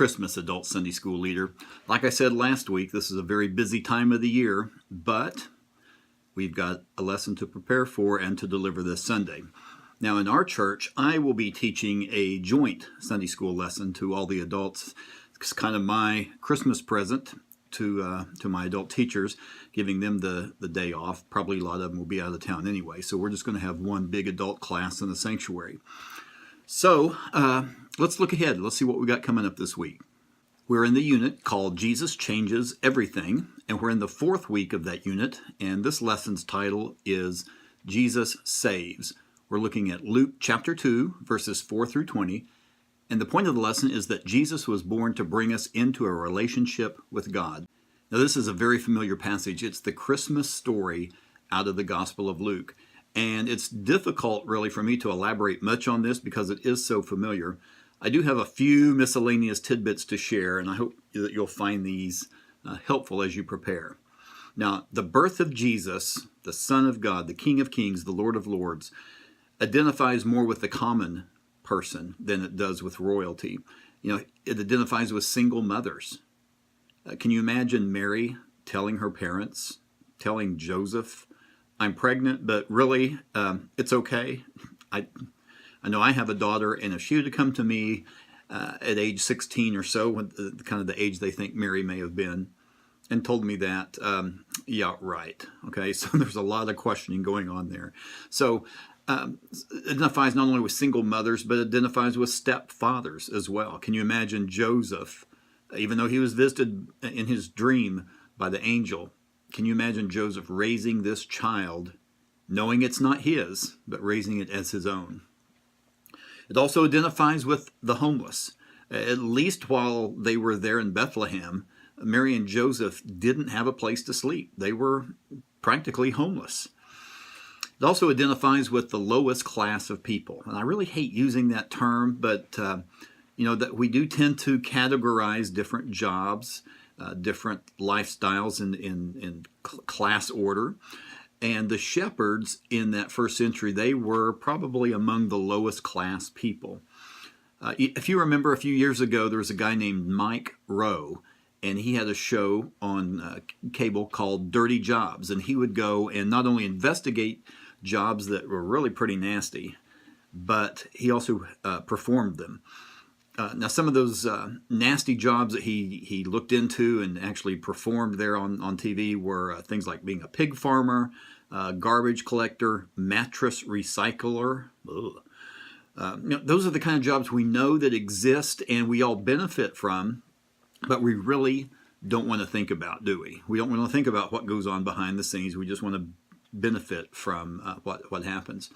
Christmas adult Sunday school leader. Like I said last week, this is a very busy time of the year, but we've got a lesson to prepare for and to deliver this Sunday. Now in our church, I will be teaching a joint Sunday school lesson to all the adults. It's kind of my Christmas present to my adult teachers, giving them the day off. Probably a lot of them will be out of town anyway, so we're just going to have one big adult class in the sanctuary. So let's look ahead. Let's see what we got coming up this week. We're in the unit called Jesus Changes Everything, and we're in the 4th week of that unit, and this lesson's title is Jesus Saves. We're looking at Luke chapter 2, verses 4 through 20, and the point of the lesson is that Jesus was born to bring us into a relationship with God. Now this is a very familiar passage. It's the Christmas story out of the Gospel of Luke. And it's difficult, really, for me to elaborate much on this because it is so familiar. I do have a few miscellaneous tidbits to share, and I hope that you'll find these helpful as you prepare. Now, the birth of Jesus, the Son of God, the King of Kings, the Lord of Lords, identifies more with the common person than it does with royalty. You know, it identifies with single mothers. Can you imagine Mary telling her parents, telling Joseph, I'm pregnant, but really, it's okay. I know I have a daughter, and if she would have come to me at age 16 or so, kind of the age they think Mary may have been, and told me that, yeah, right. Okay, so there's a lot of questioning going on there. So it identifies not only with single mothers, but it identifies with stepfathers as well. Can you imagine Joseph, even though he was visited in his dream by the angel, can you imagine Joseph raising this child, knowing it's not his, but raising it as his own? It also identifies with the homeless. At least while they were there in Bethlehem, Mary and Joseph didn't have a place to sleep. They were practically homeless. It also identifies with the lowest class of people. And I really hate using that term, but you know that we do tend to categorize different jobs, different lifestyles in class order. And the shepherds in that first century, they were probably among the lowest class people. If you remember a few years ago, there was a guy named Mike Rowe, and he had a show on cable called Dirty Jobs. And he would go and not only investigate jobs that were really pretty nasty, but he also performed them. Now, some of those nasty jobs that he looked into and actually performed there on TV were things like being a pig farmer, garbage collector, mattress recycler. You know, those are the kind of jobs we know that exist and we all benefit from, but we really don't want to think about, do we? We don't want to think about what goes on behind the scenes. We just want to benefit from what happens.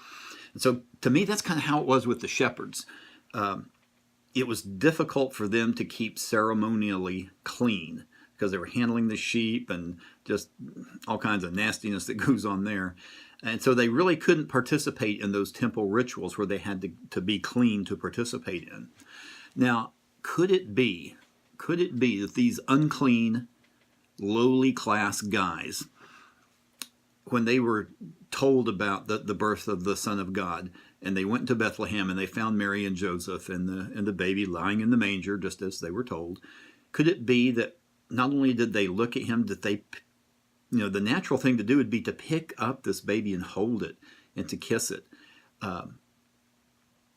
And so, to me, that's kind of how it was with the shepherds. It was difficult for them to keep ceremonially clean because they were handling the sheep and just all kinds of nastiness that goes on there. And so they really couldn't participate in those temple rituals where they had to be clean to participate in. Now, could it be that these unclean, lowly class guys, when they were told about the birth of the Son of God, and they went to Bethlehem and they found Mary and Joseph and the baby lying in the manger, just as they were told, could it be that not only did they look at him, that they, you know, the natural thing to do would be to pick up this baby and hold it and to kiss it?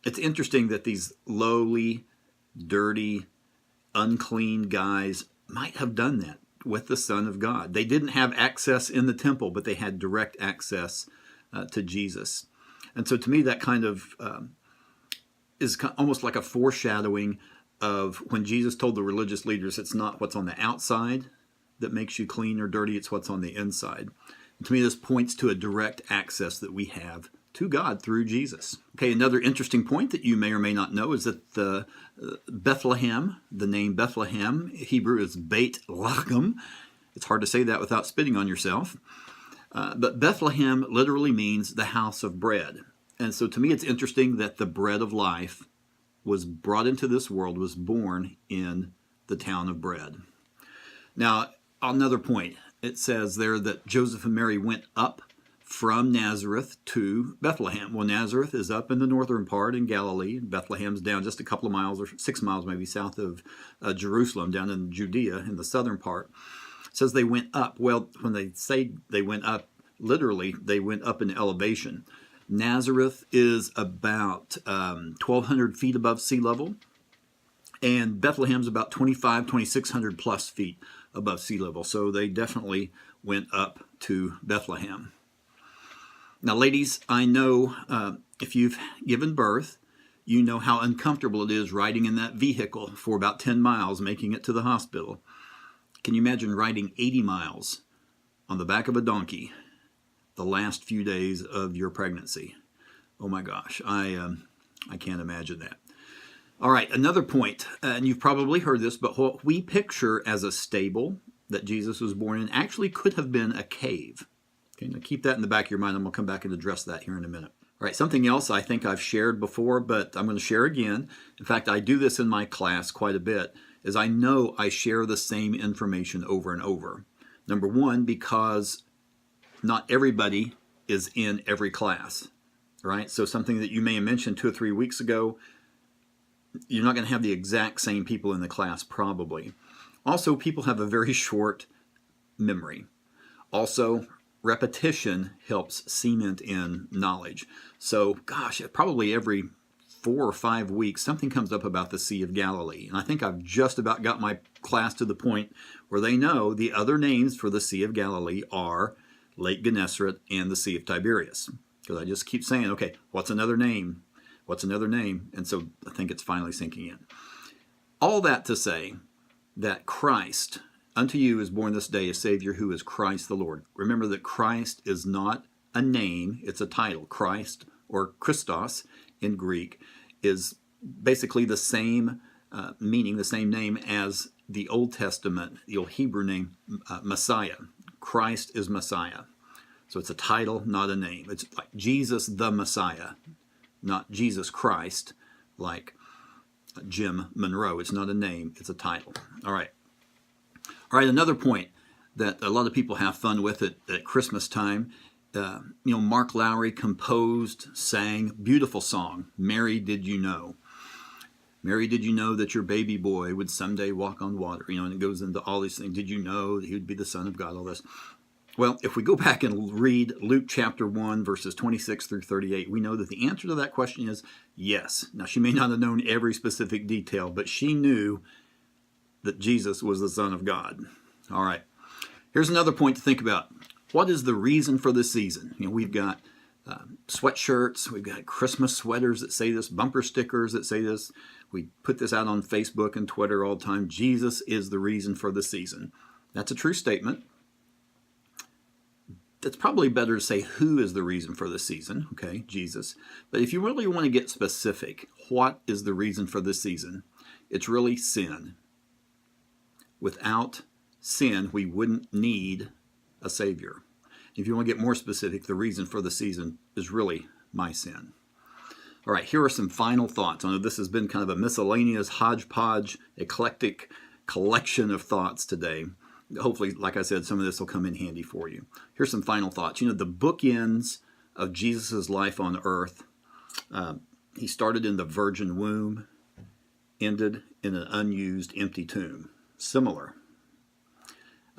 It's interesting that these lowly, dirty, unclean guys might have done that with the Son of God. They didn't have access in the temple, but they had direct access to Jesus. And so to me, that kind of is almost like a foreshadowing of when Jesus told the religious leaders, it's not what's on the outside that makes you clean or dirty, it's what's on the inside. And to me, this points to a direct access that we have to God through Jesus. Okay, another interesting point that you may or may not know is that the Bethlehem, the name Bethlehem, Hebrew is Beit Lechem. It's hard to say that without spitting on yourself. But Bethlehem literally means the house of bread. And so to me, it's interesting that the bread of life was brought into this world, was born in the town of bread. Now, another point, it says there that Joseph and Mary went up from Nazareth to Bethlehem. Well, Nazareth is up in the northern part in Galilee. Bethleham's down just a couple of miles or 6 miles maybe south of Jerusalem, down in Judea in the southern part. It says they went up. Well, when they say they went up, literally they went up in elevation. Nazareth is about 1,200 feet above sea level, and Bethlehem's about 2,600 plus feet above sea level. So they definitely went up to Bethlehem. Now, ladies, I know if you've given birth, you know how uncomfortable it is riding in that vehicle for about 10 miles, making it to the hospital. Can you imagine riding 80 miles on the back of a donkey the last few days of your pregnancy? Oh my gosh, I can't imagine that. All right, another point, and you've probably heard this, but what we picture as a stable that Jesus was born in actually could have been a cave. Okay, now keep that in the back of your mind. I'm going to come back and address that here in a minute. All right, something else I think I've shared before, but I'm going to share again. In fact, I do this in my class quite a bit, is I know I share the same information over and over. Number one, because not everybody is in every class, right? So something that you may have mentioned 2 or 3 weeks ago, you're not going to have the exact same people in the class probably. Also, people have a very short memory. Also, repetition helps cement in knowledge. So, gosh, probably every 4 or 5 weeks, something comes up about the Sea of Galilee. And I think I've just about got my class to the point where they know the other names for the Sea of Galilee are Lake Gennesaret and the Sea of Tiberias. Because I just keep saying, okay, what's another name? What's another name? And so I think it's finally sinking in. All that to say that Christ, unto you is born this day a Savior who is Christ the Lord. Remember that Christ is not a name, it's a title. Christ, or Christos in Greek, is basically the same meaning, the same name as the Old Testament, the old Hebrew name, Messiah. Christ is Messiah. So it's a title, not a name. It's like Jesus the Messiah, not Jesus Christ, like Jim Monroe. It's not a name, it's a title. All right. All right, another point that a lot of people have fun with at Christmas time. Mark Lowry composed, sang, beautiful song, Mary, Did You Know? Mary, did you know that your baby boy would someday walk on water? And it goes into all these things. Did you know that he would be the Son of God? All this. Well, if we go back and read Luke chapter 1, verses 26 through 38, we know that the answer to that question is yes. Now, she may not have known every specific detail, but she knew that Jesus was the Son of God. All right. Here's another point to think about. What is the reason for this season? We've got sweatshirts, we've got Christmas sweaters that say this, bumper stickers that say this. We put this out on Facebook and Twitter all the time. Jesus is the reason for the season. That's a true statement. That's probably better to say who is the reason for the season, okay, Jesus. But if you really want to get specific, what is the reason for the season? It's really sin. Without sin, we wouldn't need a Savior. If you want to get more specific, the reason for the season is really my sin. All right, here are some final thoughts. I know this has been kind of a miscellaneous, hodgepodge, eclectic collection of thoughts today. Hopefully, like I said, some of this will come in handy for you. Here's some final thoughts. The bookends of Jesus' life on earth, he started in the virgin womb, ended in an unused, empty tomb. Similar.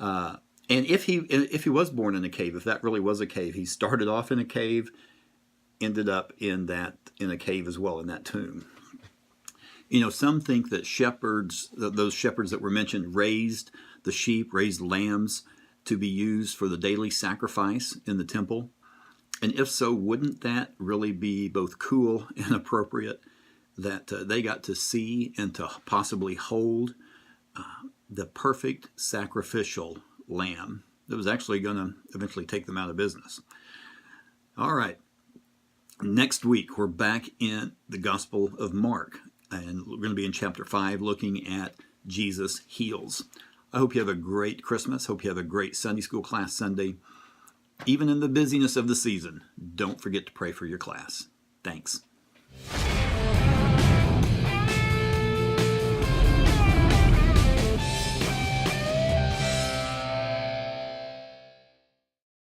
And if he was born in a cave, if that really was a cave, he started off in a cave, ended up in a cave as well, in that tomb. Some think that shepherds, those shepherds that were mentioned, raised the sheep, raised lambs to be used for the daily sacrifice in the temple. And if so, wouldn't that really be both cool and appropriate that they got to see and to possibly hold the perfect sacrificial lamb that was actually going to eventually take them out of business? All right. Next week, we're back in the Gospel of Mark, and we're going to be in chapter 5 looking at Jesus heals. I hope you have a great Christmas. Hope you have a great Sunday school class Sunday. Even in the busyness of the season, don't forget to pray for your class. Thanks.